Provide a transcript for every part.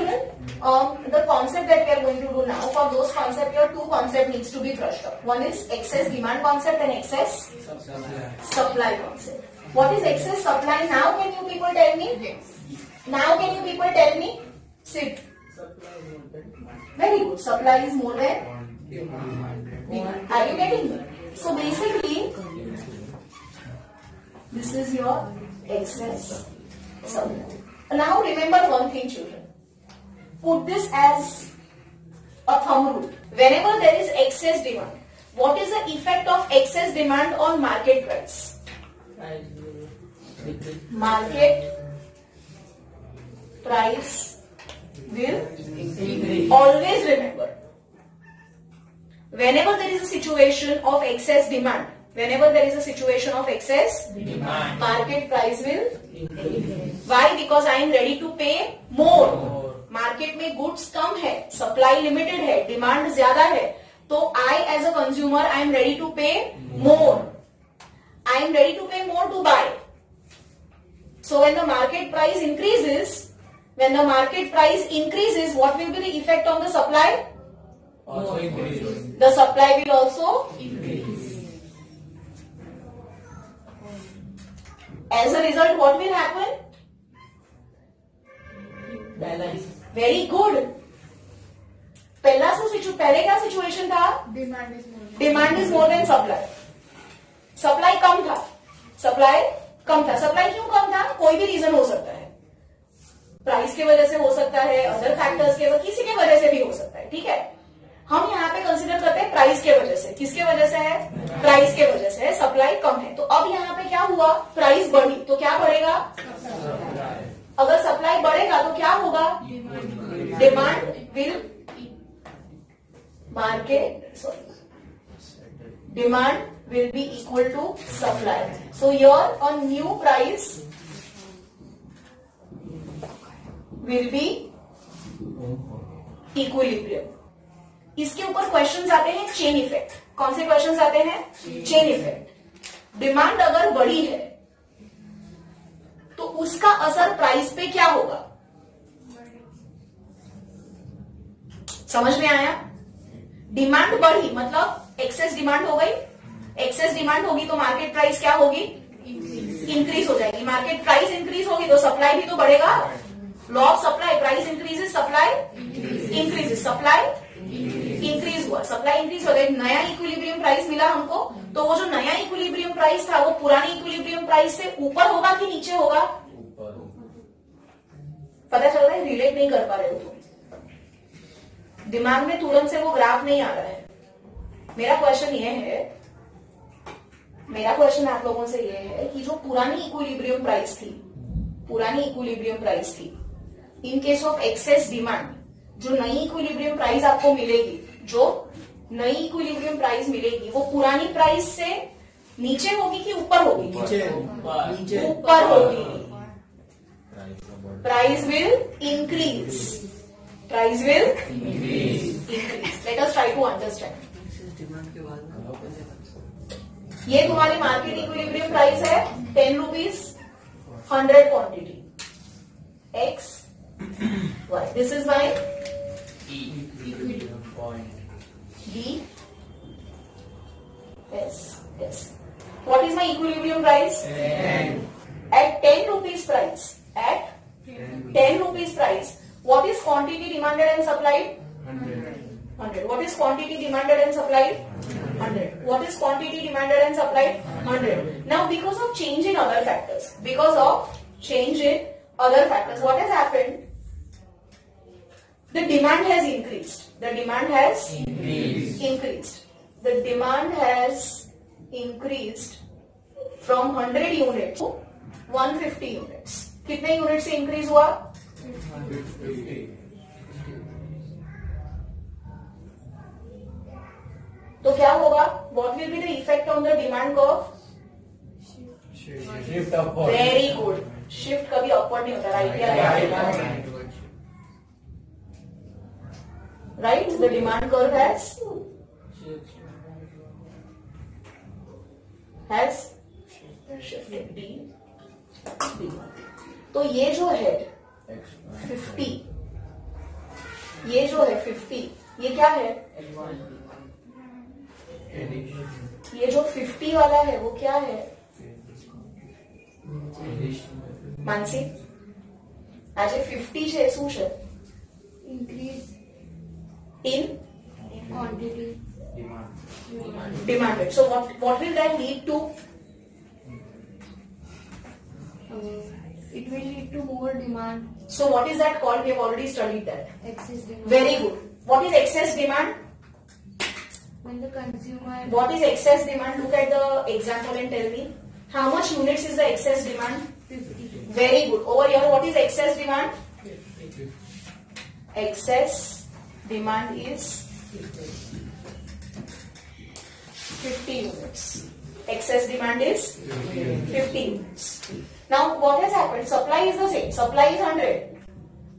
children? The concept that we are going to do now, for those concepts, your two concepts needs to be brushed up. One is excess demand concept and excess supply concept. What is excess supply now? Can you people tell me? Yes. Now can you people tell me? Sit. Very good. Supply is more than demand. Are you getting me? So basically, this is your excess supply. Now remember one thing, children. Put this as a thumb rule. Whenever there is excess demand, what is the effect of excess demand on market price? Market price will increase. Always remember, whenever there is a situation of excess demand, market price will increase. Why? Because I am ready to pay more. Market में goods कम है, supply limited है, demand ज्यादा है, तो I as a consumer I am ready to pay more. I am ready to pay more to buy. So when the market price increases, what will be the effect on the supply? Also increase. The supply will also increase. As a result, what will happen? Balance. Very good. पहले क्या situation था? Demand is more than supply. Supply कम था. Supply क्यों कम था? कोई भी reason हो सकता है. प्राइस की वजह से हो सकता है, अदर फैक्टर्स के, किसी के वजह से भी हो सकता है. ठीक है, हम यहाँ पे कंसिडर करते हैं प्राइस के वजह से. किसके वजह से है? प्राइस के वजह से है. सप्लाई कम है. तो अब यहाँ पे क्या हुआ? प्राइस बढ़ी. तो क्या बढ़ेगा? अगर सप्लाई बढ़ेगा तो क्या होगा? Demand will demand will be equal to supply. So your on new price will be equilibrium. इसके ऊपर क्वेश्चंस आते हैं चेन इफेक्ट. कौन से क्वेश्चंस आते हैं? Chain effect. डिमांड अगर बढ़ी है तो उसका असर प्राइस पे क्या होगा? समझ में आया? डिमांड बढ़ी मतलब एक्सेस डिमांड हो गई. एक्सेस डिमांड होगी तो मार्केट प्राइस क्या होगी? इंक्रीज हो जाएगी. मार्केट प्राइस इंक्रीज होगी तो सप्लाई भी तो बढ़ेगा. Law of supply, price increases, supply increases. Supply increase हुआ, सप्लाई इंक्रीज हो गई, नया इक्विलिब्रियम प्राइस मिला हमको. तो वो जो नया इक्विलिब्रियम प्राइस था वो पुरानी इक्विलिब्रियम प्राइस से ऊपर होगा कि नीचे होगा? पता चल रहा है? रिलेट नहीं कर पा रहे हो तुम. दिमाग में तुरंत से वो ग्राफ नहीं आ रहा है. मेरा क्वेश्चन आप लोगों से ये है कि जो पुरानी इक्विलिब्रियम प्राइस थी, in case of excess demand, जो नई इक्विलिब्रियम प्राइस आपको मिलेगी, वो पुरानी प्राइस से नीचे होगी कि ऊपर होगी? ऊपर होगी. Price will increase. Let us try to understand. ये तुम्हारी मार्केट इक्विलिब्रियम प्राइस है 10 rupees, 100 quantity, X, Y. This is my D, S. What is my equilibrium price? 10. At 10 rupees price. What is quantity demanded and supplied? 100. What is quantity demanded and supplied? 100. What is quantity demanded and supplied? 100. Now because of change in other factors, what has happened? The demand has increased. The demand has increased from 100 units to 150 units. कितने unit से increase हुआ? 150. तो क्या होगा? What will be the effect on the demand curve? Shift upward. Very good. Shift कभी upward नहीं होता, right या right? The demand curve has shifted. D. तो ये जो है 50 ये जो है 50, ये क्या है? ये जो 50 वाला है वो क्या है? मानसी, આજે 50 છે શું છે? Increase In quantity. demanded. So what will that lead to? It will lead to more demand. So what is that called? We have already studied that. Excess demand. Very good. What is excess demand? When the consumer. What is excess demand? Look at the example and tell me. How much units is the excess demand? 50. Very good. Over here, what is excess demand? Excess demand is 50 units. Excess demand is 50 units. Now, what has happened? Supply is the same. Supply is 100.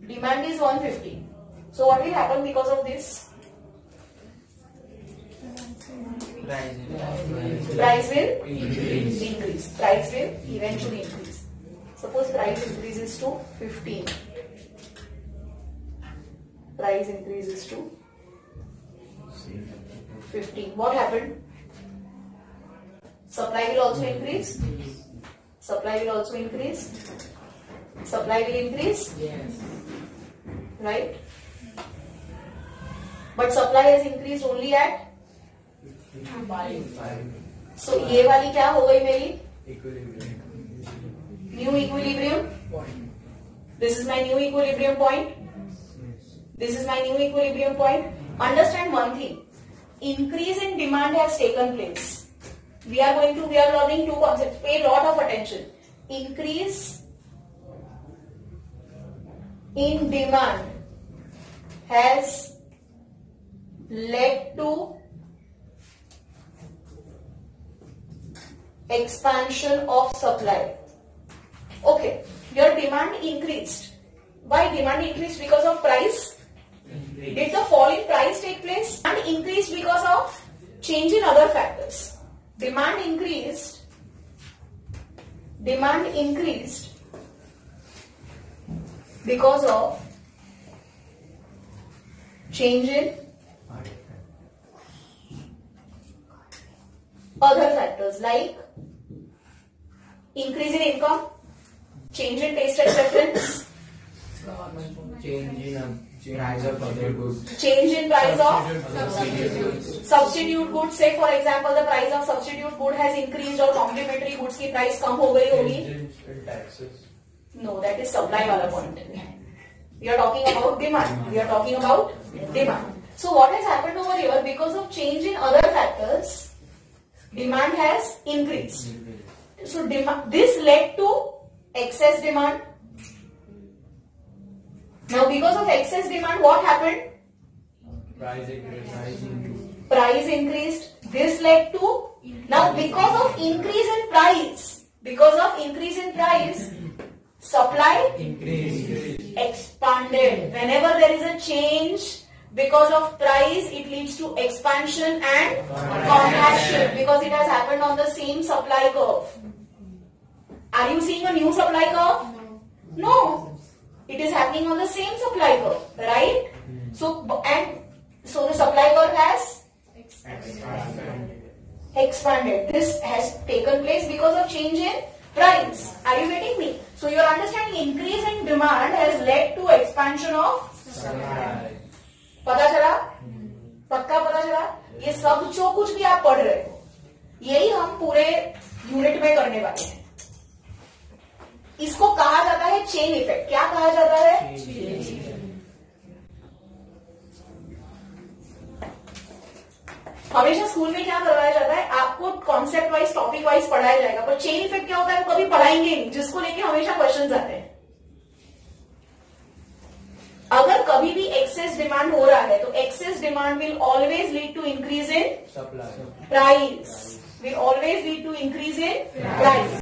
Demand is 150. So, what will happen because of this? Price will increase. Price will eventually increase. Suppose price increases to 15. Price increases to 15. What happened? Supply will also increase. Supply will also increase. Supply will increase. Yes. Right? But supply has increased only at 5. So ये वाली क्या हो गई मेरी? New equilibrium. This is my new equilibrium point. This is my new equilibrium point. Understand one thing. Increase in demand has taken place. We are learning two concepts. Pay a lot of attention. Increase in demand has led to expansion of supply. Okay, your demand increased. Why demand increased? Because of price. Did the fall in price take place? And increased because of change in other factors. Demand increased because of change in other factors like increase in income, change in taste and preference, Change in price of other goods. change in price of substitute goods. Say for example the price of substitute good has increased और complementary goods की price कम हो गई होगी. In taxes. No, that is supply वाला point. We are talking about demand. We are talking about demand. So what has happened over here? Because of change in other factors, demand has increased. So this led to excess demand. Now because of excess demand, what happened? Price increase. Price increased. This led to, now because of increase in price, supply Increase. expanded. Whenever there is a change because of price, it leads to expansion and contraction because it has happened on the same supply curve. Are you seeing a new supply curve? No. It is happening on the same supply curve, right? So the supply curve has expanded. This has taken place because of change in price. Are you getting me? So your understanding, increase in demand has led to expansion of Supply. पता चला? पक्का पता चला? ये सब जो कुछ भी आप पढ़ रहे हो यही हम पूरे यूनिट में करने वाले हैं. इसको कहा जाता है चेन इफेक्ट. क्या कहा जाता है? हमेशा स्कूल में क्या करवाया जाता है? आपको कॉन्सेप्ट वाइज टॉपिक वाइज पढ़ाया जाएगा, पर चेन इफेक्ट क्या होता है वो कभी पढ़ाएंगे नहीं, जिसको लेके हमेशा क्वेश्चंस आते हैं. अगर कभी भी एक्सेस डिमांड हो रहा है तो excess demand will always lead to increase in Supply. price. Will always lead to increase in price.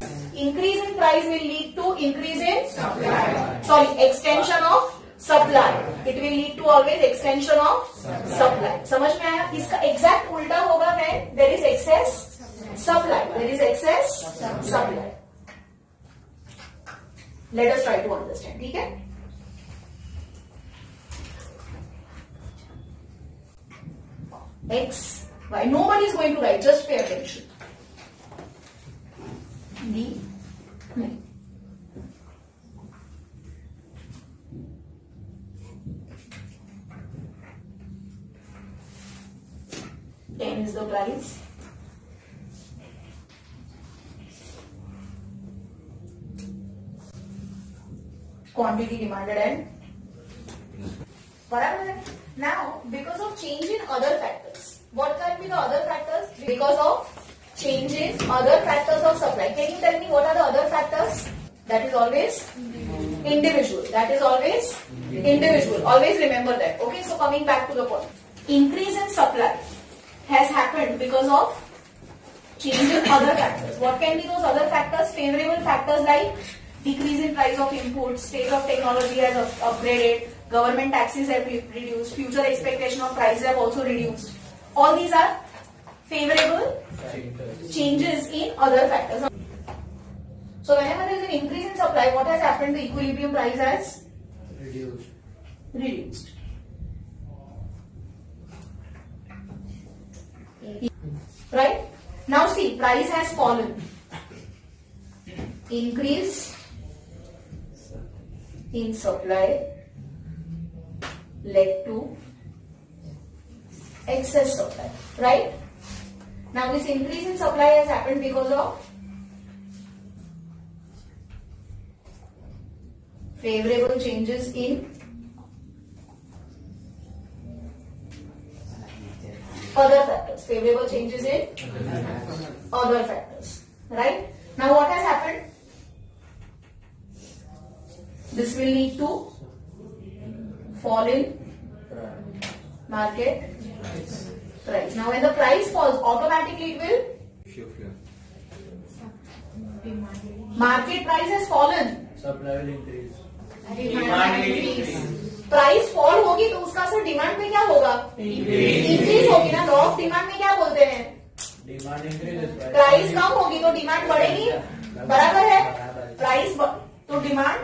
Increase in price will lead to increase in Supply. sorry, extension of supply. It will lead to always extension of supply. समझ में आया? इसका exact उल्टा होगा when there is excess supply. There is excess supply. Let us try to understand. ठीक है? X, Y. Nobody is going to write, just pay attention. D, नहीं. Ten is the price. Quantity demanded and बराबर है. Now, because of change in other factors, what can be the other factors? Because of change in other factors of supply. Can you tell me what are the other factors? That is always individual. That is always individual. Always remember that. Okay, so coming back to the point. Increase in supply has happened because of change in other factors. What can be those other factors? Favorable factors like decrease in price of inputs, state of technology has upgraded, government taxes have reduced, future expectation of prices have also reduced. All these are favorable changes in other factors. So whenever there is an increase in supply, what has happened? The equilibrium price has reduced. Right? Now see, price has fallen. Increase in supply led to excess supply. Right? Now this increase in supply has happened because of favorable changes in other factors. Favorable changes in other factors. Right? Now what has happened? This will lead to fall in market price. Now when the price falls, automatically it will market price has fallen. Supply will increase. Demand increase. Price fall होगी तो उसका असर demand में क्या होगा? Increase होगी ना. Law of demand में क्या बोलते हैं? Demand increase. प्राइस कम होगी तो डिमांड बढ़ेगी. बराबर है. प्राइस तो demand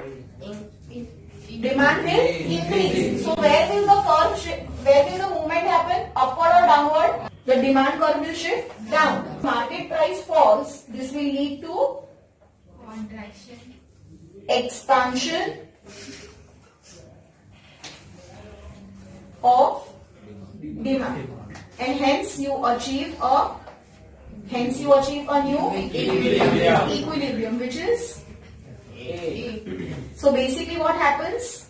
will increase. So where will the curve, where will the movement happen? Upward और downward? The demand curve will shift down. Market price falls. This will lead to expansion of demand, and hence you achieve a new equilibrium, which is A. So basically what happens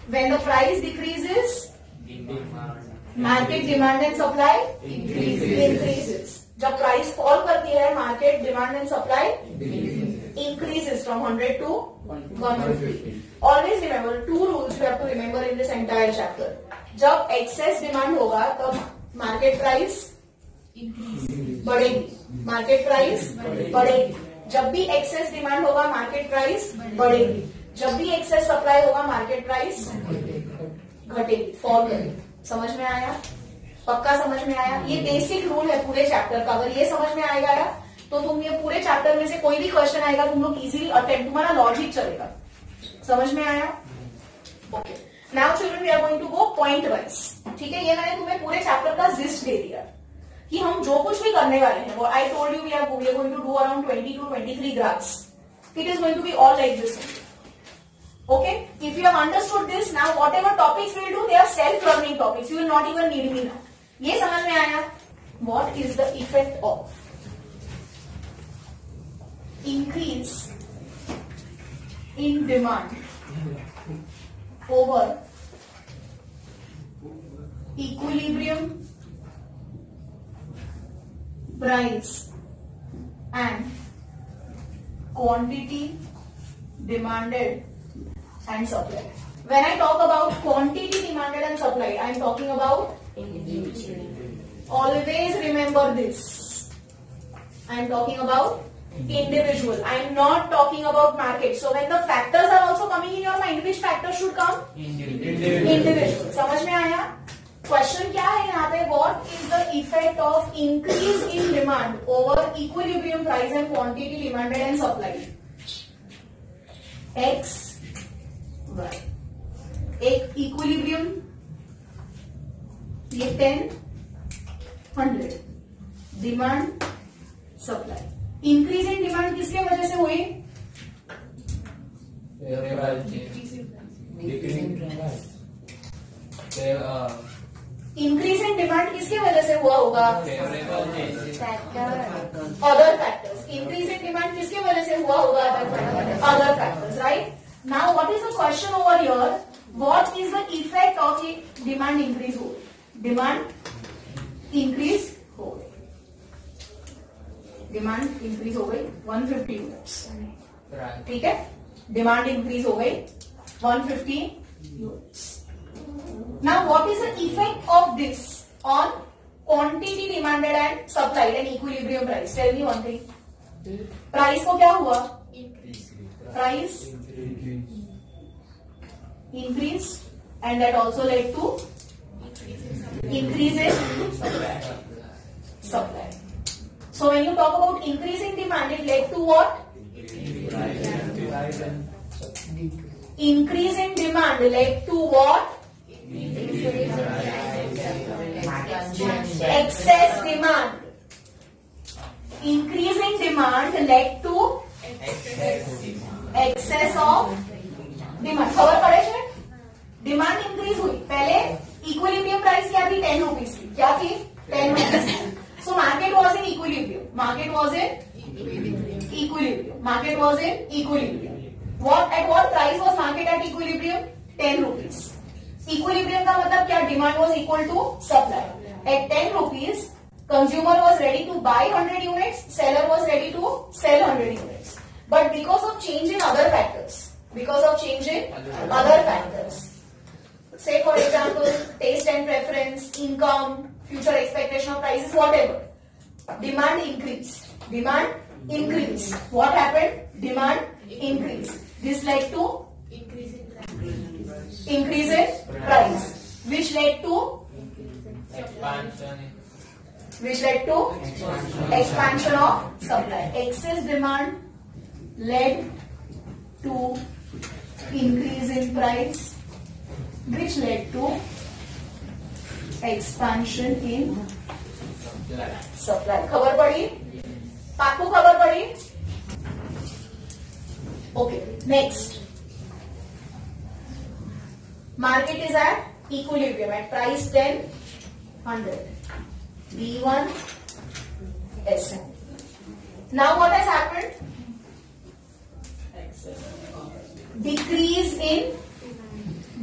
when the price decreases? Market demand and supply increases. जब price fall करती है, market demand and supply increases from 100 to 150. Always remember 2 rules you have to remember in this entire chapter. जब excess demand होगा तब market price बढ़ेगी. Market price बढ़ेगी. जब भी एक्सेस डिमांड होगा मार्केट प्राइस बढ़ेगी. जब भी एक्सेस सप्लाई होगा मार्केट प्राइस घटेगी, फॉल करेगी. समझ में आया? पक्का समझ में आया? ये बेसिक रूल है पूरे चैप्टर का. अगर ये समझ में आएगा तो तुम ये पूरे चैप्टर में से कोई भी क्वेश्चन आएगा तुम लोग इजीली अटेम्प्ट, तुम्हारा लॉजिक चलेगा. समझ में आया? Okay. Now children we are going to go point wise. ठीक है? ये मैंने तुम्हें पूरे चैप्टर का जिस्ट दे दिया कि हम जो कुछ भी करने वाले हैं वो I told you we are going to do around 20 to 23 graphs. It is going to be all like this. Okay, if you have understood this, now whatever topics we will do, they are self-learning topics. You will not even need me now. ये समझ में आया? What is the effect of increase in demand over equilibrium price and quantity demanded and supply? When I talk about quantity demanded and supply, I am talking about individual. Always remember this. I am talking about individual. I am not talking about market. So when the factors are also coming in your mind, which factors should come? Individual. समझ में आया? Question क्या है यहाँ पे? What is the effect of increase in demand over equilibrium price and quantity demanded and supply? X, Y. एक equilibrium ये 10, 100. Demand supply. Increase in demand किसके वजह से हुई? इंक्रीज इन डिमांड किसके वजह से हुआ होगा? Other factors. Increase in demand किसके वजह से हुआ होगा? Other factors, right? Now what is the question over here? What is the effect of demand increase हो? डिमांड इंक्रीज हो गई. डिमांड इंक्रीज हो गई 150 यूनिट्स. ठीक है, डिमांड इंक्रीज हो गई 150 units. Now what is the effect of this on quantity demanded and supplied and equilibrium price? Tell me one thing. Price को क्या हुआ? Price increase and that also led to increase in supply. So when you talk about increase in demand, it led to what? Increase in demand led to what? Excess demand. Increase in demand led to excess of demand. खबर पड़े छे? Demand increase हुई. पहले equilibrium price क्या थी? 10 rupees की. क्या थी? 10 rupees. So market was in equilibrium. Market was in equilibrium. Market was in equilibrium. What at what price was market at equilibrium? 10 rupees. Equilibrium का मतलब क्या? Demand was equal to supply. At 10 rupees, consumer was ready to buy 100 units, seller was ready to sell 100 units. But because of change in other factors, say for example, taste and preference, income, future expectation of prices, whatever, demand increased. What happened? Demand increased. This led to increase in price, which led to expansion of supply. Excess demand led to increase in price, which led to expansion in supply. खबर पड़ी? पाकू खबर पड़ी? Okay, next. Market is at equilibrium at price 10, 100. B1, SM. Now what has happened? Decrease in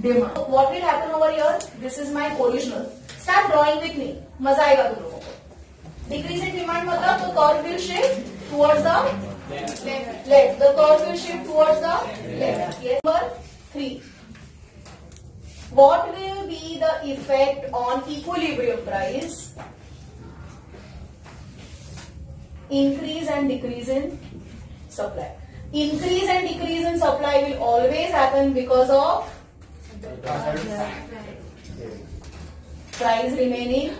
demand. What will happen over here? This is my original. Start drawing with me. मजा आएगा तुम लोगों को. Decrease in demand मतलब the curve will shift towards the left. The curve will shift towards the left. Yes. Number 3. What will be the effect on equilibrium price? Increase and decrease in supply. Increase and decrease in supply will always happen because of price remaining